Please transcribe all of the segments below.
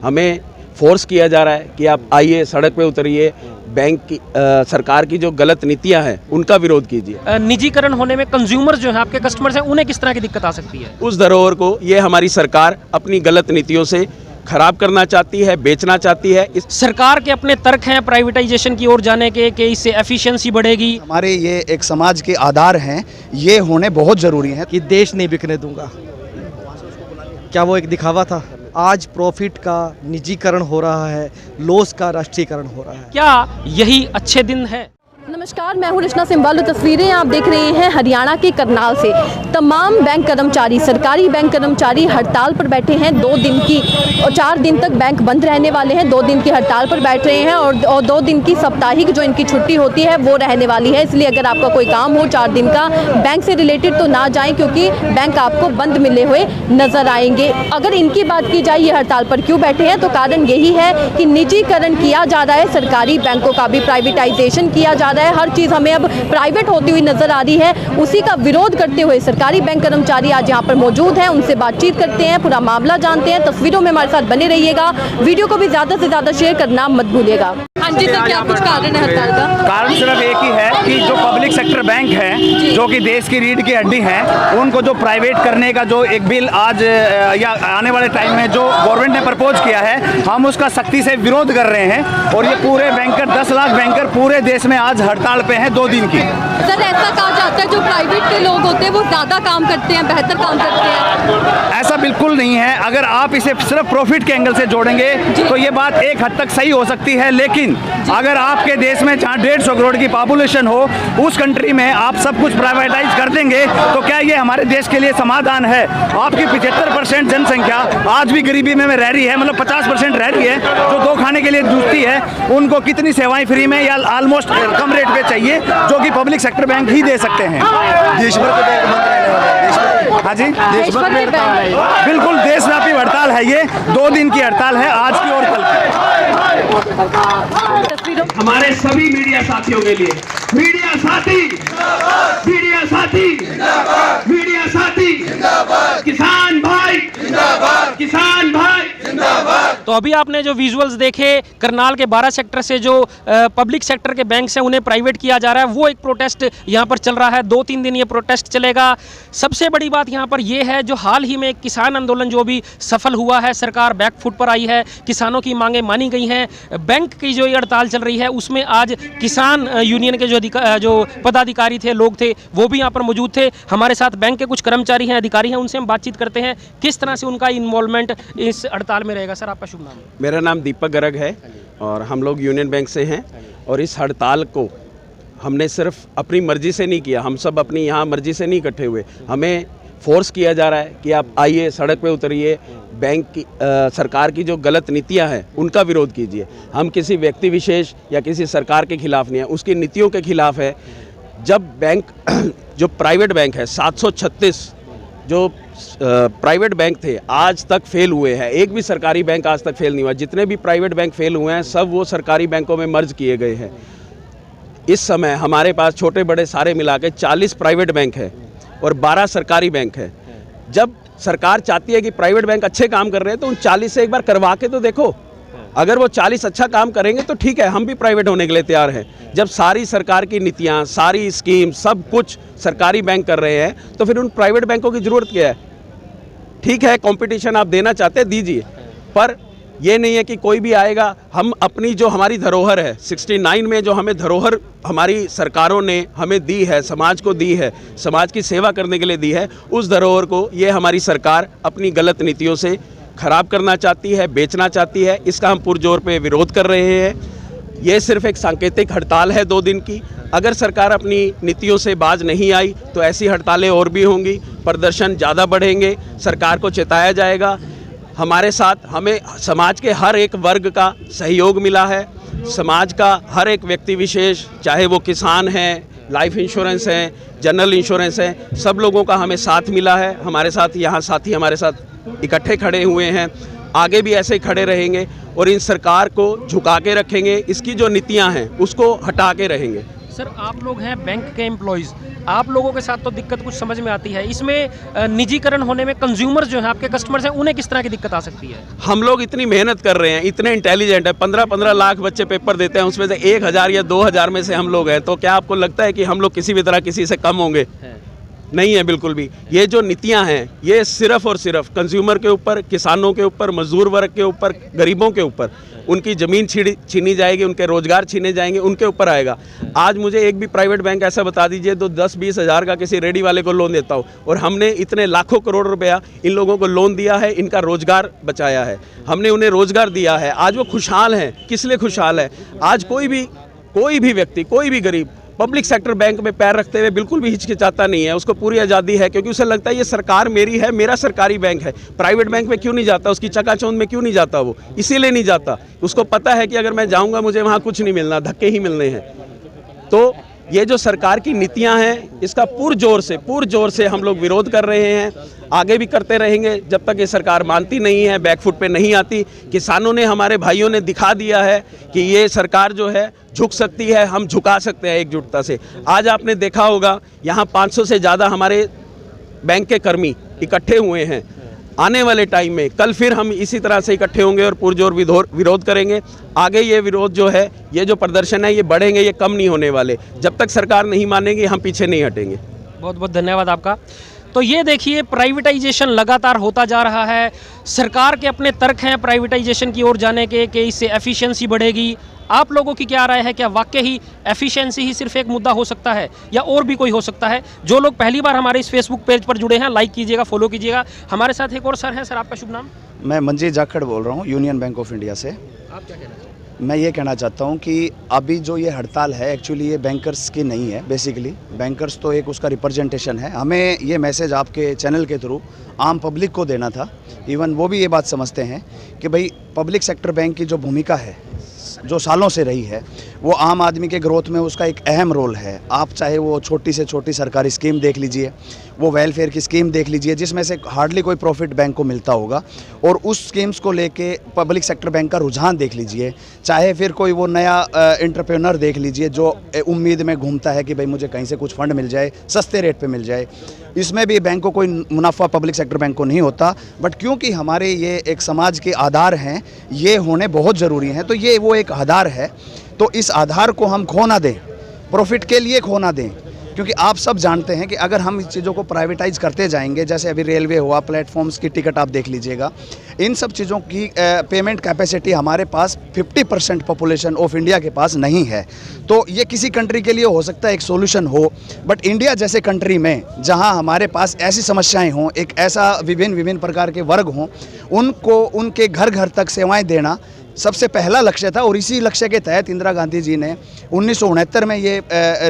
हमें फोर्स किया जा रहा है कि आप आइए, सड़क पे उतरिए, बैंक की सरकार की जो गलत नीतियां हैं उनका विरोध कीजिए। निजीकरण होने में कंज्यूमर जो है, आपके कस्टमर्स हैं, उन्हें किस तरह की दिक्कत आ सकती है? उस धरोहर को ये हमारी सरकार अपनी गलत नीतियों से खराब करना चाहती है, बेचना चाहती है। सरकार के अपने तर्क हैं प्राइवेटाइजेशन की ओर जाने के कि इससे एफिशिएंसी बढ़ेगी। हमारे ये एक समाज के आधार हैं, ये होने बहुत ज़रूरी है। कि देश नहीं बिकने दूंगा, क्या वो एक दिखावा था? आज प्रॉफिट का निजीकरण हो रहा है, लॉस का राष्ट्रीयकरण हो रहा है। क्या यही अच्छे दिन है? नमस्कार, मैं हूं रचना सिंबाल। तस्वीरें आप देख रहे हैं हरियाणा के करनाल से। तमाम बैंक कर्मचारी, सरकारी बैंक कर्मचारी हड़ताल पर बैठे हैं 2 दिन की, और 4 दिन तक बैंक बंद रहने वाले हैं। 2 दिन की हड़ताल पर बैठ रहे हैं और 2 दिन की साप्ताहिक जो इनकी छुट्टी होती है वो रहने वाली है। इसलिए अगर आपका कोई काम हो 4 दिन का बैंक से रिलेटेड तो ना जाएं, क्योंकि बैंक आपको बंद मिले हुए नजर आएंगे। अगर इनकी बात की जाए ये हड़ताल पर क्यों बैठे हैं, तो कारण यही है कि निजीकरण किया जा रहा है, सरकारी बैंकों का भी प्राइवेटाइजेशन किया जा रहा है। हर चीज़ हमें अब प्राइवेट होती हुई नजर आ रही है। उसी का विरोध करते हुए सरकारी बैंक कर्मचारी आज यहाँ पर मौजूद हैं, उनसे बातचीत करते हैं, पूरा मामला जानते हैं। तस्वीरों में हमारे साथ बने रहिएगा, वीडियो को भी ज़्यादा से ज़्यादा शेयर करना मत भूलिएगा। हाँ जी सर, क्या कुछ कारण है हड़ताल का? कारण सिर्फ एक ही है कि जो पब्लिक सेक्टर बैंक हैं, जो कि देश की रीढ़ की हड्डी हैं, उनको जो प्राइवेट करने का जो एक बिल आज या आने वाले टाइम में जो गवर्नमेंट ने प्रपोज किया है, हम उसका सख्ती से विरोध कर रहे हैं। और ये पूरे बैंकर 10 लाख बैंकर पूरे देश में आज हड़ताल पे हैं 2 दिन की। सर, ऐसा कहा जाता है जो प्राइवेट के लोग होते हैं वो ज़्यादा काम करते हैं, बेहतर काम करते हैं। ऐसा बिल्कुल नहीं है। अगर आप इसे सिर्फ प्रॉफिट के एंगल से जोड़ेंगे तो ये बात एक हद तक सही हो सकती है, लेकिन अगर आपके देश में जहाँ 150 करोड़ की पॉपुलेशन हो, उस कंट्री में आप सब कुछ प्राइवेटाइज कर देंगे तो क्या ये हमारे देश के लिए समाधान है? आपकी 75% जनसंख्या आज भी गरीबी में रह रही है, मतलब 50% रह रही है, जो 2 खाने के लिए जूझती है। उनको कितनी सेवाएं फ्री में या ऑलमोस्ट कम रेट पे चाहिए, जो कि पब्लिक सेक्टर बैंक ही दे सकते हैं। देश भर के बैंक बंद रहने वाले हैं। हाँ जी, देश भर में बिल्कुल देशव्यापी हड़ताल है। ये 2 दिन की हड़ताल है, आज की और कल की। हमारे सभी मीडिया साथियों के लिए, मीडिया साथी, मीडिया साथी, मीडिया साथी, किसान भाई, किसान भाई। तो अभी आपने जो विजुअल्स देखे, करनाल के 12 सेक्टर से जो पब्लिक सेक्टर के बैंक्स हैं उन्हें प्राइवेट किया जा रहा है, वो एक प्रोटेस्ट यहाँ पर चल रहा है। 2-3 दिन ये प्रोटेस्ट चलेगा। सबसे बड़ी बात यहाँ पर ये है, जो हाल ही में एक किसान आंदोलन जो भी सफल हुआ है, सरकार बैकफुट पर आई है, किसानों की मांगें मानी गई हैं। बैंक की जो ये हड़ताल चल रही है उसमें आज किसान यूनियन के जो पदाधिकारी थे, लोग थे, वो भी यहाँ पर मौजूद थे। हमारे साथ बैंक के कुछ कर्मचारी हैं, अधिकारी हैं, उनसे हम बातचीत करते हैं किस तरह से उनका इन्वॉल्वमेंट इस हड़ताल में रहेगा। सर, आपका शुभ नाम? मेरा नाम दीपक गर्ग है और हम लोग यूनियन बैंक से हैं। और इस हड़ताल को हमने सिर्फ अपनी मर्जी से नहीं किया, हम सब अपनी यहाँ मर्जी से नहीं इकट्ठे हुए। हमें फोर्स किया जा रहा है कि आप आइए, सड़क पे उतरिए, बैंक की सरकार की जो गलत नीतियां हैं उनका विरोध कीजिए। हम किसी व्यक्ति विशेष या किसी सरकार के खिलाफ नहीं है, उसकी नीतियों के खिलाफ है। जब बैंक जो प्राइवेट बैंक है, 736 जो प्राइवेट बैंक थे आज तक फेल हुए हैं। एक भी सरकारी बैंक आज तक फेल नहीं हुआ। जितने भी प्राइवेट बैंक फेल हुए हैं सब वो सरकारी बैंकों में मर्ज किए गए हैं। इस समय हमारे पास छोटे बड़े सारे मिला के 40 प्राइवेट बैंक है और 12 सरकारी बैंक है। जब सरकार चाहती है कि प्राइवेट बैंक अच्छे काम कर रहे हैं तो उन 40 से एक बार करवा के तो देखो। अगर वो 40 अच्छा काम करेंगे तो ठीक है, हम भी प्राइवेट होने के लिए तैयार हैं। जब सारी सरकार की नीतियां, सारी स्कीम, सब कुछ सरकारी बैंक कर रहे हैं तो फिर उन प्राइवेट बैंकों की ज़रूरत क्या है? ठीक है, कंपटीशन आप देना चाहते हैं दीजिए, पर ये नहीं है कि कोई भी आएगा। हम अपनी जो हमारी धरोहर है 69 में, जो हमें धरोहर हमारी सरकारों ने हमें दी है, समाज को दी है, समाज की सेवा करने के लिए दी है, उस धरोहर को ये हमारी सरकार अपनी गलत नीतियों से खराब करना चाहती है, बेचना चाहती है। इसका हम पुरजोर पे विरोध कर रहे हैं। ये सिर्फ एक सांकेतिक हड़ताल है 2 दिन की। अगर सरकार अपनी नीतियों से बाज नहीं आई तो ऐसी हड़तालें और भी होंगी, प्रदर्शन ज़्यादा बढ़ेंगे, सरकार को चेताया जाएगा। हमारे साथ हमें समाज के हर एक वर्ग का सहयोग मिला है। समाज का हर एक व्यक्ति विशेष, चाहे वो किसान हैं, लाइफ इंश्योरेंस है, जनरल इंश्योरेंस है, सब लोगों का हमें साथ मिला है। हमारे साथ यहाँ साथी हमारे साथ इकट्ठे खड़े हुए हैं, आगे भी ऐसे ही खड़े रहेंगे और इन सरकार को झुका के रखेंगे। इसकी जो नीतियाँ हैं उसको हटा के रहेंगे। सर आप लोग हैं बैंक के एम्प्लॉयज़, आप लोगों के साथ तो दिक्कत कुछ समझ में आती है, इसमें निजीकरण होने में कंज्यूमर जो हैं आपके कस्टमर्स हैं उन्हें किस तरह की दिक्कत आ सकती है? हम लोग इतनी मेहनत कर रहे हैं, इतने इंटेलिजेंट है, 15-15 लाख बच्चे पेपर देते हैं, उसमें से 1000 या 2000 में से हम लोग हैं, तो क्या आपको लगता है कि हम लोग किसी भी तरह किसी से कम होंगे? नहीं है बिल्कुल भी। ये जो नीतियां हैं ये सिर्फ और सिर्फ कंज्यूमर के ऊपर, किसानों के ऊपर, मजदूर वर्ग के ऊपर, गरीबों के ऊपर, उनकी ज़मीन छीनी जाएगी, उनके रोजगार छीने जाएंगे, उनके ऊपर आएगा। आज मुझे एक भी प्राइवेट बैंक ऐसा बता दीजिए तो 10-20 हज़ार का किसी रेडी वाले को लोन देता हो, और हमने इतने लाखों करोड़ रुपया इन लोगों को लोन दिया है, इनका रोजगार बचाया है, हमने उन्हें रोजगार दिया है। आज वो खुशहाल हैं। किस लिए खुशहाल है? आज कोई भी व्यक्ति, कोई भी गरीब पब्लिक सेक्टर बैंक में पैर रखते हुए बिल्कुल भी हिचकिचाता नहीं है। उसको पूरी आज़ादी है, क्योंकि उसे लगता है ये सरकार मेरी है, मेरा सरकारी बैंक है। प्राइवेट बैंक में क्यों नहीं जाता? उसकी चकाचौंध में क्यों नहीं जाता? वो इसीलिए नहीं जाता, उसको पता है कि अगर मैं जाऊंगा मुझे वहाँ कुछ नहीं मिलना, धक्के ही मिलने हैं। तो ये जो सरकार की नीतियां हैं इसका पुरजोर से हम लोग विरोध कर रहे हैं, आगे भी करते रहेंगे जब तक ये सरकार मानती नहीं है, बैकफुट पे नहीं आती। किसानों ने, हमारे भाइयों ने दिखा दिया है कि ये सरकार जो है झुक सकती है, हम झुका सकते हैं एकजुटता से। आज आपने देखा होगा यहाँ 500 से ज़्यादा हमारे बैंक के कर्मी इकट्ठे हुए हैं। आने वाले टाइम में कल फिर हम इसी तरह से इकट्ठे होंगे और पुरजोर विरोध करेंगे। आगे ये विरोध जो है, ये जो प्रदर्शन है, ये बढ़ेंगे, ये कम नहीं होने वाले। जब तक सरकार नहीं मानेगी हम पीछे नहीं हटेंगे। बहुत बहुत धन्यवाद आपका। तो ये देखिए प्राइवेटाइजेशन लगातार होता जा रहा है। सरकार के अपने तर्क हैं प्राइवेटाइजेशन की ओर जाने के कि इससे एफिशिएंसी बढ़ेगी। आप लोगों की क्या राय है? क्या वाकई ही एफिशिएंसी ही सिर्फ एक मुद्दा हो सकता है या और भी कोई हो सकता है? जो लोग पहली बार हमारे इस फेसबुक पेज पर जुड़े हैं, लाइक कीजिएगा, फॉलो कीजिएगा। हमारे साथ एक और सर हैं। सर आपका शुभ नाम? मैं मंजीत जाखड़ बोल रहा हूँ, यूनियन बैंक ऑफ इंडिया से। आप क्या कहना चाहते हैं? मैं ये कहना चाहता हूँ कि अभी जो ये हड़ताल है एक्चुअली ये बैंकर्स की नहीं है। बेसिकली बैंकर्स तो एक उसका रिप्रेजेंटेशन है। हमें ये मैसेज आपके चैनल के थ्रू आम पब्लिक को देना था। इवन वो भी ये बात समझते हैं कि भाई पब्लिक सेक्टर बैंक की जो भूमिका है, जो सालों से रही है, वो आम आदमी के ग्रोथ में उसका एक अहम रोल है। आप चाहे वो छोटी से छोटी सरकारी स्कीम देख लीजिए, वो वेलफेयर की स्कीम देख लीजिए जिसमें से हार्डली कोई प्रॉफिट बैंक को मिलता होगा, और उस स्कीम्स को लेके पब्लिक सेक्टर बैंक का रुझान देख लीजिए। चाहे फिर कोई वो नया एंटरप्रेन्योर देख लीजिए जो उम्मीद में घूमता है कि भाई मुझे कहीं से कुछ फंड मिल जाए, सस्ते रेट पे मिल जाए। इसमें भी बैंक को कोई मुनाफा पब्लिक सेक्टर बैंक को नहीं होता, बट क्योंकि हमारे ये एक समाज के आधार हैं, ये होने बहुत ज़रूरी हैं, तो ये वो एक आधार है। तो इस आधार को हम खो ना दें, प्रॉफिट के लिए खो ना दें, क्योंकि आप सब जानते हैं कि अगर हम इस चीज़ों को प्राइवेटाइज करते जाएंगे, जैसे अभी रेलवे हुआ, प्लेटफॉर्म्स की टिकट आप देख लीजिएगा, इन सब चीज़ों की पेमेंट कैपेसिटी हमारे पास 50% पॉपुलेशन ऑफ इंडिया के पास नहीं है। तो ये किसी कंट्री के लिए हो सकता है एक सॉल्यूशन हो, बट इंडिया जैसे कंट्री में जहां हमारे पास ऐसी समस्याएं हों, एक ऐसा विभिन्न प्रकार के वर्ग हों, उनको उनके घर घर तक सेवाएं देना सबसे पहला लक्ष्य था। और इसी लक्ष्य के तहत इंदिरा गांधी जी ने 1969 में ये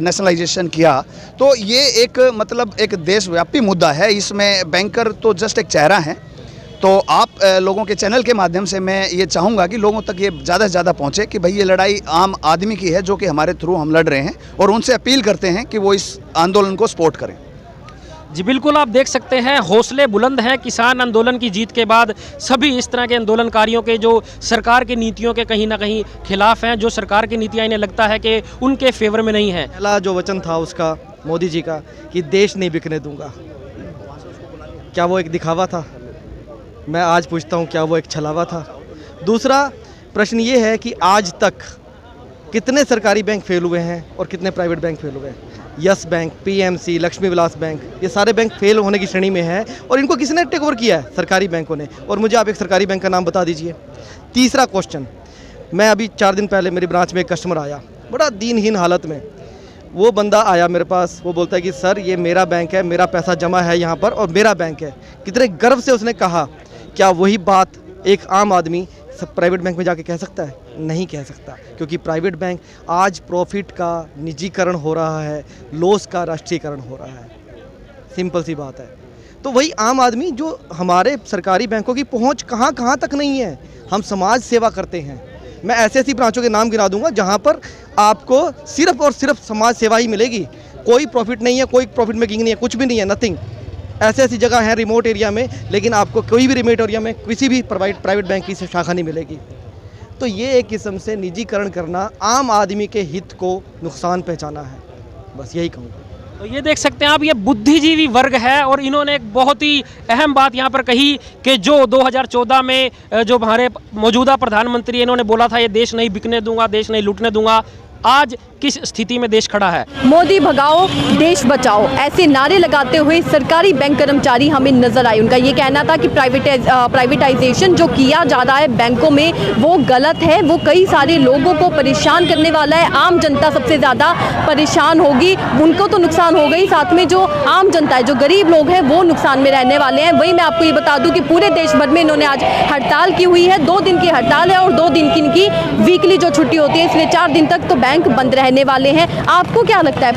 नेशनलाइजेशन किया। तो ये एक मतलब एक देशव्यापी मुद्दा है। इसमें बैंकर तो जस्ट एक चेहरा है। तो आप लोगों के चैनल के माध्यम से मैं ये चाहूँगा कि लोगों तक ये ज़्यादा से ज़्यादा पहुँचे कि भाई ये लड़ाई आम आदमी की है, जो कि हमारे थ्रू हम लड़ रहे हैं, और उनसे अपील करते हैं कि वो इस आंदोलन को सपोर्ट करें। जी बिल्कुल, आप देख सकते हैं हौसले बुलंद हैं। किसान आंदोलन की जीत के बाद सभी इस तरह के आंदोलनकारियों के जो सरकार की नीतियों के कहीं ना कहीं खिलाफ हैं, जो सरकार की नीतियां इन्हें लगता है कि उनके फेवर में नहीं है। पहला जो वचन था उसका मोदी जी का कि देश नहीं बिकने दूंगा, क्या वो एक दिखावा था? मैं आज पूछता हूँ, क्या वो एक छलावा था? दूसरा प्रश्न ये है कि आज तक कितने सरकारी बैंक फेल हुए हैं और कितने प्राइवेट बैंक फेल हुए हैं? Yes bank, PMC, Lakshmi Vilas bank, ये सारे बैंक फेल होने की श्रेणी में है, और इनको किसने टेक ओवर किया है? सरकारी बैंकों ने। और मुझे आप एक सरकारी बैंक का नाम बता दीजिए। तीसरा क्वेश्चन, मैं अभी 4 दिन पहले मेरी ब्रांच में एक कस्टमर आया, बड़ा दीनहीन हालत में। वो बंदा आया मेरे पास, वो बोलता है कि सर ये मेरा बैंक है, मेरा पैसा जमा है यहाँ पर और मेरा बैंक है। कितने गर्व से उसने कहा। क्या वही बात एक आम आदमी सब प्राइवेट बैंक में जाके कह सकता है? नहीं कह सकता, क्योंकि प्राइवेट बैंक आज प्रॉफिट का निजीकरण हो रहा है, लॉस का राष्ट्रीयकरण हो रहा है। सिंपल सी बात है। तो वही आम आदमी जो हमारे सरकारी बैंकों की पहुंच कहाँ कहाँ तक नहीं है। हम समाज सेवा करते हैं। मैं ऐसी ऐसी ब्रांचों के नाम गिना दूंगा जहां पर आपको सिर्फ और सिर्फ समाज सेवा ही मिलेगी। कोई प्रॉफिट नहीं है, कोई प्रॉफिट मेकिंग नहीं है, कुछ भी नहीं है, नथिंग। ऐसी ऐसी जगह हैं रिमोट एरिया में, लेकिन आपको कोई भी रिमोट एरिया में किसी भी प्राइवेट बैंक की शाखा नहीं मिलेगी। तो ये एक किस्म से निजीकरण करना आम आदमी के हित को नुकसान पहुंचाना है। बस यही कहूँगा। तो ये देख सकते हैं आप, ये बुद्धिजीवी वर्ग है और इन्होंने एक बहुत ही अहम बात यहाँ पर कही कि जो 2014 में जो हमारे मौजूदा प्रधानमंत्री इन्होंने बोला था ये देश नहीं बिकने दूंगा, देश नहीं लूटने दूंगा, आज किस स्थिति में देश खड़ा है। मोदी भगाओ देश बचाओ ऐसे नारे लगाते हुए सरकारी बैंक कर्मचारी हमें नजर आए। उनका ये कहना था कि प्राइवेटाइजेशन जो किया जा रहा है बैंकों में वो गलत है, वो कई सारे लोगों को परेशान करने वाला है, आम जनता सबसे ज़्यादा परेशान होगी, उनको तो नुकसान हो गई, साथ में जो आम जनता है, जो गरीब लोग हैं वो नुकसान में रहने वाले हैं। वहीं मैं आपको ये बता दूँ कि पूरे देश भर में इन्होंने आज हड़ताल की हुई है, 2 दिन की हड़ताल है और 2 दिन की इनकी वीकली जो छुट्टी होती है, इसलिए 4 दिन तक तो बैंक बंद रहने वाले हैं। आपको क्या लगता है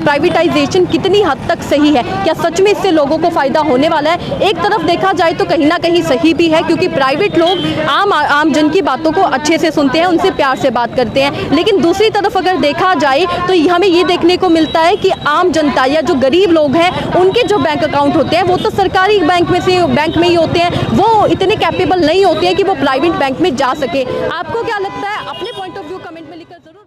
प्राइवेटाइजेशन कितनी हद तक सही है? क्या सच में इससे लोगों को फायदा होने वाला है? एक तरफ देखा जाए तो कहीं ना कहीं सही भी है, क्योंकि प्राइवेट लोग आम जन की बातों को अच्छे से सुनते हैं, उनसे प्यार से बात करते हैं। लेकिन दूसरी तरफ अगर देखा जाए तो हमें ये देखने को मिलता है कि आम जनता या जो गरीब लोग हैं उनके जो बैंक अकाउंट होते हैं वो तो सरकारी बैंक में ही होते हैं, वो इतने कैपेबल नहीं होते हैं कि वो प्राइवेट बैंक में जा सके। आपको क्या लगता है? अपने पॉइंट ऑफ व्यू कमेंट में लिखकर जरूर